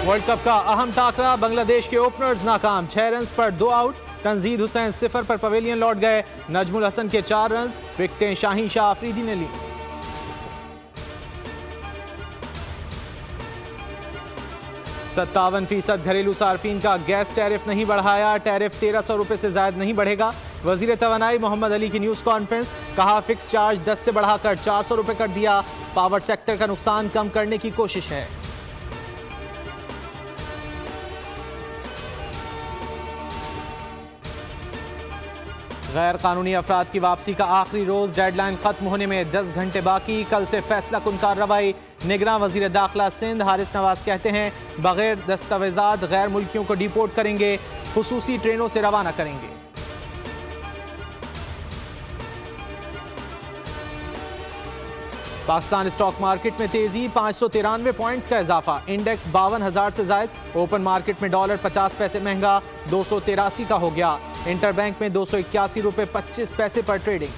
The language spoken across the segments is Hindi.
वर्ल्ड कप का अहम टाकरा, बांग्लादेश के ओपनर्स नाकाम, 6 रन पर 2 आउट। तंजीद हुसैन 0 पर पवेलियन लौट गए। नजमुल हसन के 4 रन, विकेटें शाहीन शाह अफरीदी ने ली। %57 घरेलू सार्फिन का गैस टैरिफ नहीं बढ़ाया। टैरिफ 1300 रुपए से ज्यादा नहीं बढ़ेगा। वजीर तवानाई मोहम्मद अली की न्यूज कॉन्फ्रेंस, कहा फिक्स चार्ज 10 से बढ़ाकर 400 रुपए कर दिया। पावर सेक्टर का नुकसान कम करने की कोशिश है। गैर कानूनी अफराद की वापसी का आखिरी रोज, डेडलाइन खत्म होने में 10 घंटे बाकी। कल से फैसला कुन कार्रवाई। निगरान वजीर दाखिला सिंध हारिस नवाज कहते हैं बगैर दस्तावेजात गैर मुल्कियों को डिपोर्ट करेंगे, खुसूसी ट्रेनों से रवाना करेंगे। पाकिस्तान स्टॉक मार्केट में तेजी, 593 पॉइंट्स का इजाफा। इंडेक्स 52,000 से जायद। ओपन मार्केट में डॉलर 50 पैसे महंगा 283 का हो गया। इंटरबैंक में 281 रुपए 25 पैसे पर ट्रेडिंग।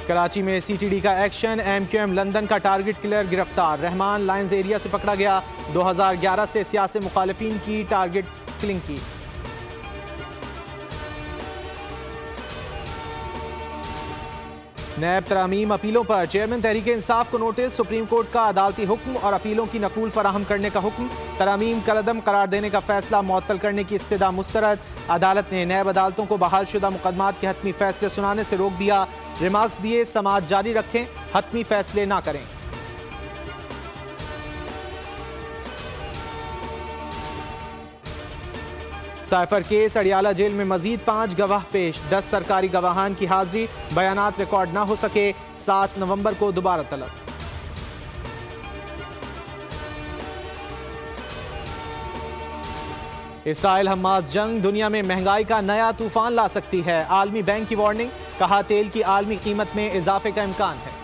कराची में सीटीडी का एक्शन, एमक्यूएम लंदन का टारगेट किलर गिरफ्तार। रहमान लाइंस एरिया से पकड़ा गया। 2011 से सियासी मुखालिफिन की टारगेट किलिंग की। नैब तरामीम अपीलों पर, चेयरमैन तहरीक इंसाफ को नोटिस। सुप्रीम कोर्ट का अदालती हुक्म और अपीलों की नकूल फराहम करने का हुक्म। तरामीम कलअदम करार देने का फैसला मुअत्तल करने की इस्तदा मुस्तरद। अदालत ने नैब अदालतों को बहाल शुदा मुकदमात के हतमी फैसले सुनाने से रोक दिया। रिमार्क्स दिए समाअत जारी रखें, हतमी फैसले ना करें। साइफर केस, अडियाला जेल में मजीद 5 गवाह पेश। 10 सरकारी गवाहान की हाजिरी, बयानात रिकॉर्ड ना हो सके। 7 नवंबर को दोबारा तलब। इसराइल हमास जंग दुनिया में महंगाई का नया तूफान ला सकती है। आलमी बैंक की वार्निंग, कहा तेल की आलमी कीमत में इजाफे का इम्कान है।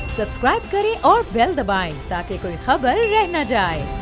सब्सक्राइब करें और बेल दबाएं ताकि कोई खबर रह न जाए।